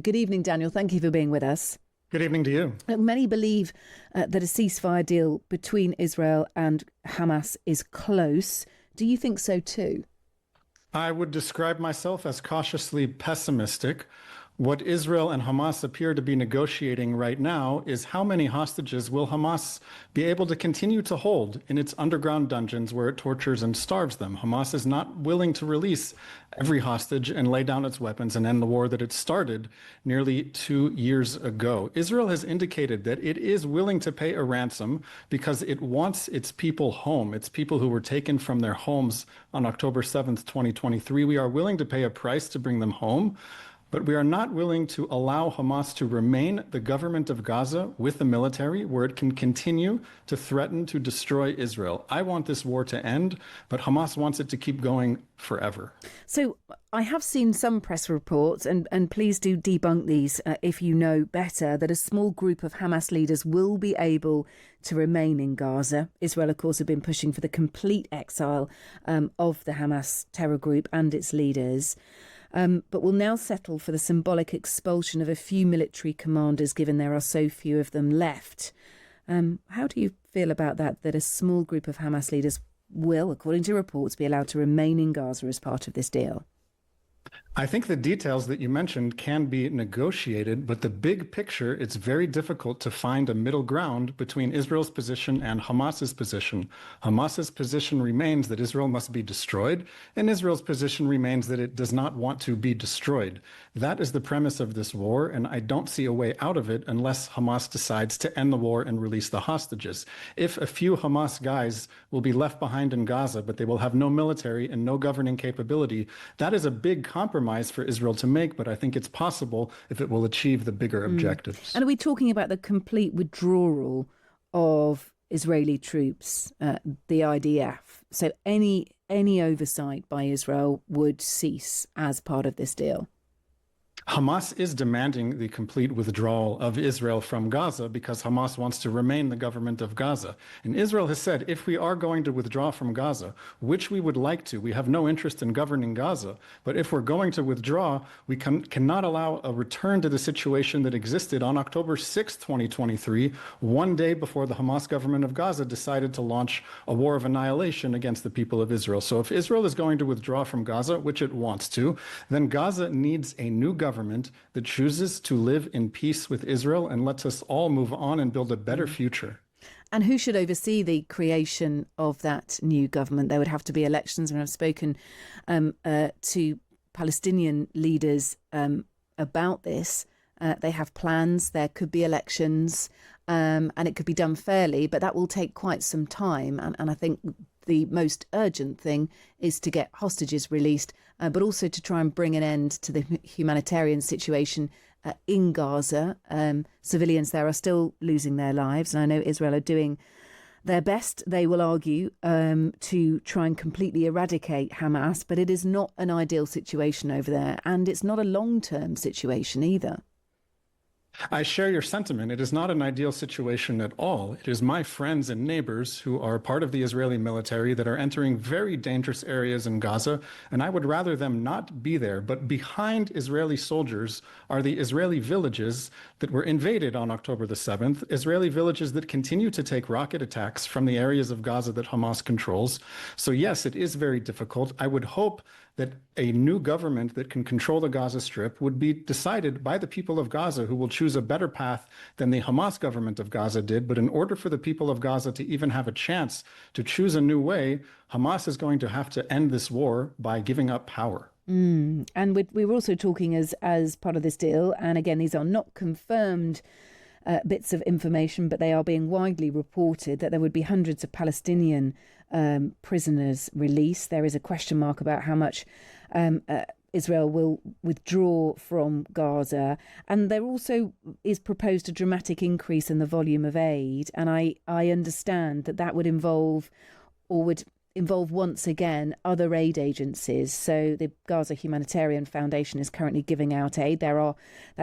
Good evening, Daniel. Thank you for being with us. Good evening to you. Many believe that a ceasefire deal between Israel and Hamas is close. Do you think so too? I would describe myself as cautiously pessimistic. What Israel and Hamas appear to be negotiating right now is how many hostages will Hamas be able to continue to hold in its underground dungeons where it tortures and starves them. Hamas is not willing to release every hostage and lay down its weapons and end the war that it started nearly 2 years ago. Israel has indicated that it is willing to pay a ransom because it wants its people home, its people who were taken from their homes on October 7th, 2023. We are willing to pay a price to bring them home. But we are not willing to allow Hamas to remain the government of Gaza with the military, where it can continue to threaten to destroy Israel. I want this war to end, but Hamas wants it to keep going forever. So I have seen some press reports, and please do debunk these if you know better, that a small group of Hamas leaders will be able to remain in Gaza. Israel, of course, have been pushing for the complete exile of the Hamas terror group and its leaders. But will now settle for the symbolic expulsion of a few military commanders, given there are so few of them left. How do you feel about that a small group of Hamas leaders will, according to reports, be allowed to remain in Gaza as part of this deal? I think the details that you mentioned can be negotiated, but the big picture, it's very difficult to find a middle ground between Israel's position and Hamas's position. Hamas's position remains that Israel must be destroyed, and Israel's position remains that it does not want to be destroyed. That is the premise of this war, and I don't see a way out of it unless Hamas decides to end the war and release the hostages. If a few Hamas guys will be left behind in Gaza, but they will have no military and no governing capability, that is a big compromise for Israel to make, but I think it's possible if it will achieve the bigger objectives. And are we talking about the complete withdrawal of Israeli troops, the IDF? So any oversight by Israel would cease as part of this deal? Hamas is demanding the complete withdrawal of Israel from Gaza because Hamas wants to remain the government of Gaza. And Israel has said, if we are going to withdraw from Gaza, which we would like to, we have no interest in governing Gaza, but if we're going to withdraw, we cannot allow a return to the situation that existed on October 6, 2023, one day before the Hamas government of Gaza decided to launch a war of annihilation against the people of Israel. So if Israel is going to withdraw from Gaza, which it wants to, then Gaza needs a new government that chooses to live in peace with Israel and lets us all move on and build a better future. And who should oversee the creation of that new government? There would have to be elections. And I've spoken to Palestinian leaders about this. They have plans. There could be elections and it could be done fairly, but that will take quite some time. And I think the most urgent thing is to get hostages released, but also to try and bring an end to the humanitarian situation in Gaza. Civilians there are still losing their lives. And I know Israel are doing their best, they will argue, to try and completely eradicate Hamas. But it is not an ideal situation over there. And it's not a long-term situation either. I share your sentiment. It is not an ideal situation at all. It is my friends and neighbors who are part of the Israeli military that are entering very dangerous areas in Gaza, and I would rather them not be there. But behind Israeli soldiers are the Israeli villages that were invaded on October the 7th, Israeli villages that continue to take rocket attacks from the areas of Gaza that Hamas controls. So yes, it is very difficult. I would hope that a new government that can control the Gaza Strip would be decided by the people of Gaza, who will choose a better path than the Hamas government of Gaza did. But in order for the people of Gaza to even have a chance to choose a new way, Hamas is going to have to end this war by giving up power. And we were also talking as part of this deal, and again, these are not confirmed bits of information, but they are being widely reported, that there would be hundreds of Palestinian prisoners released. There is a question mark about how much Israel will withdraw from Gaza. And there also is proposed a dramatic increase in the volume of aid. And I understand that would involve, or would involve once again, other aid agencies. So the Gaza Humanitarian Foundation is currently giving out aid. That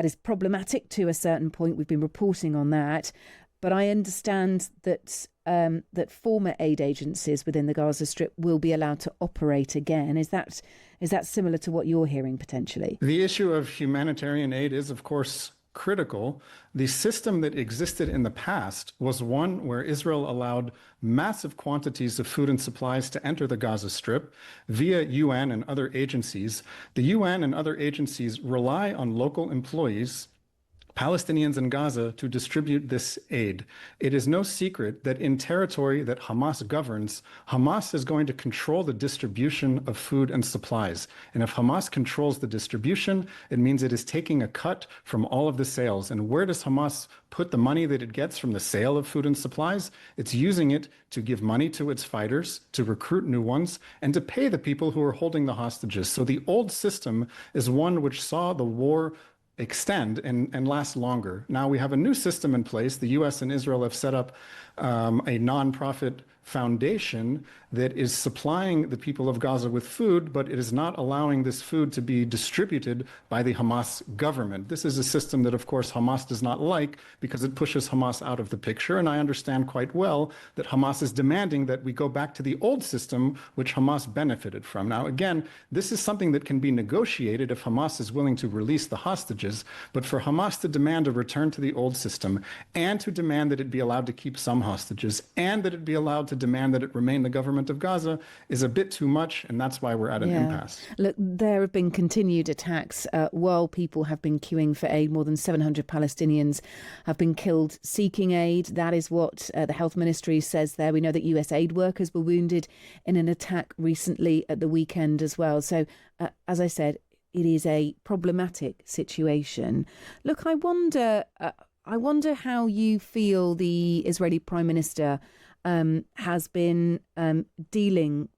is problematic to a certain point. We've been reporting on that. but I understand that that former aid agencies within the Gaza Strip will be allowed to operate again. Is that similar to what you're hearing potentially? The issue of humanitarian aid is, of course, critical. The system that existed in the past was one where Israel allowed massive quantities of food and supplies to enter the Gaza Strip via UN and other agencies. The UN and other agencies rely on local employees, Palestinians in Gaza, to distribute this aid. It is no secret that in territory that Hamas governs, Hamas is going to control the distribution of food and supplies. And if Hamas controls the distribution, it means it is taking a cut from all of the sales. And where does Hamas put the money that it gets from the sale of food and supplies? It's using it to give money to its fighters, to recruit new ones, and to pay the people who are holding the hostages. So the old system is one which saw the war extend and last longer. Now we have a new system in place. The US and Israel have set up a nonprofit foundation that is supplying the people of Gaza with food, but it is not allowing this food to be distributed by the Hamas government. This is a system that, of course, Hamas does not like because it pushes Hamas out of the picture. And I understand quite well that Hamas is demanding that we go back to the old system, which Hamas benefited from. Now, again, this is something that can be negotiated if Hamas is willing to release the hostages. But for Hamas to demand a return to the old system and to demand that it be allowed to keep some hostages and that it be allowed to demand that it remain the government of Gaza is a bit too much, and that's why we're at an impasse. Look, there have been continued attacks while people have been queuing for aid. More than 700 Palestinians have been killed seeking aid. That is what the health ministry says there. We know that US aid workers were wounded in an attack recently at the weekend as well. So, as I said, it is a problematic situation. Look, I wonder how you feel the Israeli Prime Minister has been dealing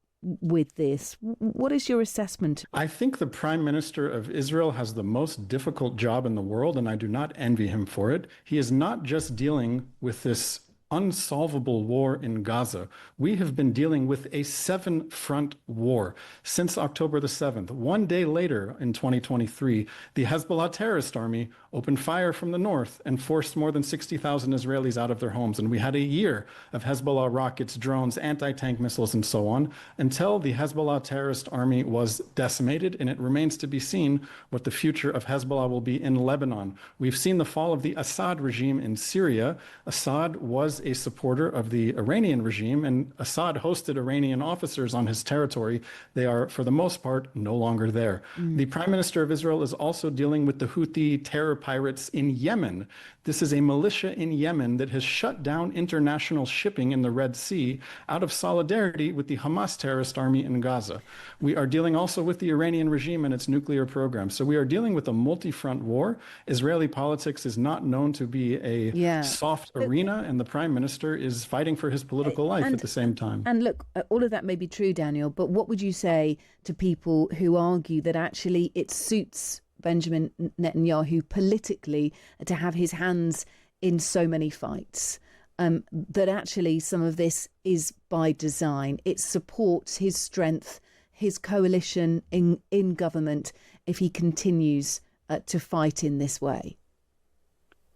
with this. What is your assessment? I think the Prime Minister of Israel has the most difficult job in the world, and I do not envy him for it. He is not just dealing with this unsolvable war in Gaza. We have been dealing with a 7-front war since October the 7th. One day later, in 2023, the Hezbollah terrorist army opened fire from the north and forced more than 60,000 Israelis out of their homes. And we had a year of Hezbollah rockets, drones, anti-tank missiles, and so on, until the Hezbollah terrorist army was decimated. And it remains to be seen what the future of Hezbollah will be in Lebanon. We've seen the fall of the Assad regime in Syria. Assad was a supporter of the Iranian regime, and Assad hosted Iranian officers on his territory. They are, for the most part, no longer there. The Prime Minister of Israel is also dealing with the Houthi terror pirates in Yemen. This is a militia in Yemen that has shut down international shipping in the Red Sea out of solidarity with the Hamas terrorist army in Gaza. We are dealing also with the Iranian regime and its nuclear program. So we are dealing with a multi-front war. Israeli politics is not known to be a soft arena, and the Prime Minister is fighting for his political life at the same time. And look, all of that may be true, Daniel, but what would you say to people who argue that actually it suits Benjamin Netanyahu politically to have his hands in so many fights? That actually some of this is by design. It supports his strength, his coalition in government if he continues to fight in this way.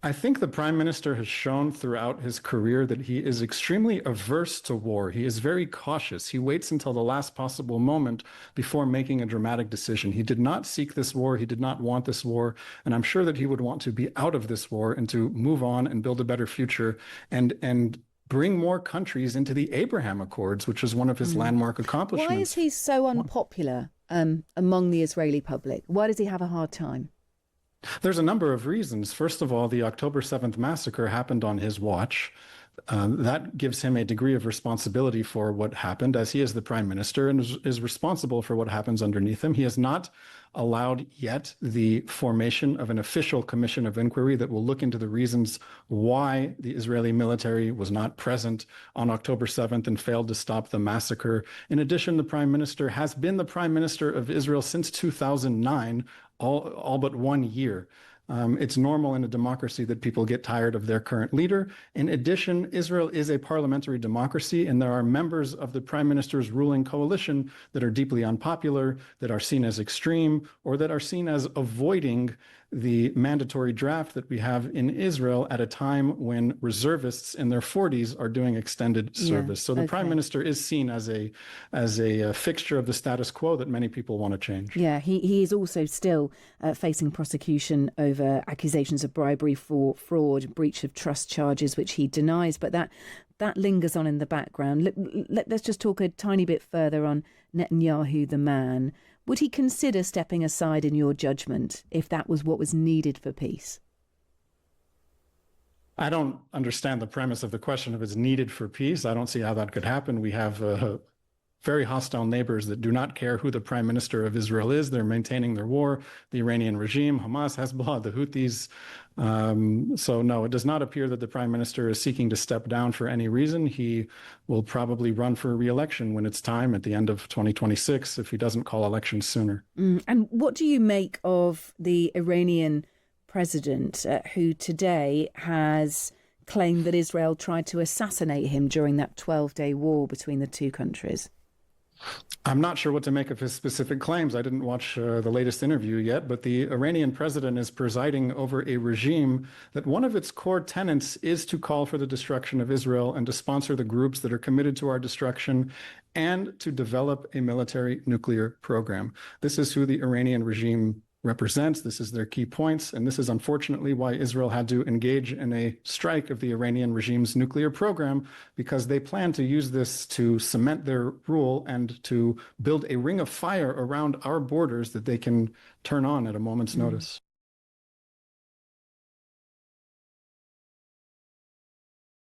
I think the Prime Minister has shown throughout his career that he is extremely averse to war. He is very cautious. He waits until the last possible moment before making a dramatic decision. He did not seek this war. He did not want this war. And I'm sure that he would want to be out of this war and to move on and build a better future and bring more countries into the Abraham Accords, which is one of his landmark accomplishments. Why is he so unpopular among the Israeli public? Why does he have a hard time? There's a number of reasons. First of all, the October 7th massacre happened on his watch. That gives him a degree of responsibility for what happened, as he is the prime minister and is responsible for what happens underneath him. He has not allowed yet the formation of an official commission of inquiry that will look into the reasons why the Israeli military was not present on October 7th and failed to stop the massacre. In addition, the prime minister has been the prime minister of Israel since 2009, all but 1 year. It's normal in a democracy that people get tired of their current leader. In addition, Israel is a parliamentary democracy, and there are members of the prime minister's ruling coalition that are deeply unpopular, that are seen as extreme, or that are seen as avoiding the mandatory draft that we have in Israel at a time when reservists in their 40s are doing extended service. So the prime minister is seen as a fixture of the status quo that many people want to change. Yeah, he is also still facing prosecution over accusations of bribery, for fraud, breach of trust charges, which he denies. But that lingers on in the background. Let's just talk a tiny bit further on Netanyahu, the man. Would he consider stepping aside, in your judgment, if that was what was needed for peace? I don't understand the premise of the question if it's needed for peace. I don't see how that could happen. We have very hostile neighbors that do not care who the prime minister of Israel is. They're maintaining their war. The Iranian regime, Hamas, Hezbollah, the Houthis. So no, it does not appear that the prime minister is seeking to step down for any reason. He will probably run for re-election when it's time at the end of 2026 if he doesn't call elections sooner. And what do you make of the Iranian president who today has claimed that Israel tried to assassinate him during that 12-day war between the two countries? I'm not sure what to make of his specific claims. I didn't watch the latest interview yet, but the Iranian president is presiding over a regime that one of its core tenets is to call for the destruction of Israel and to sponsor the groups that are committed to our destruction and to develop a military nuclear program. This is who the Iranian regime represents. This is their key points. And this is unfortunately why Israel had to engage in a strike of the Iranian regime's nuclear program, because they plan to use this to cement their rule and to build a ring of fire around our borders that they can turn on at a moment's notice.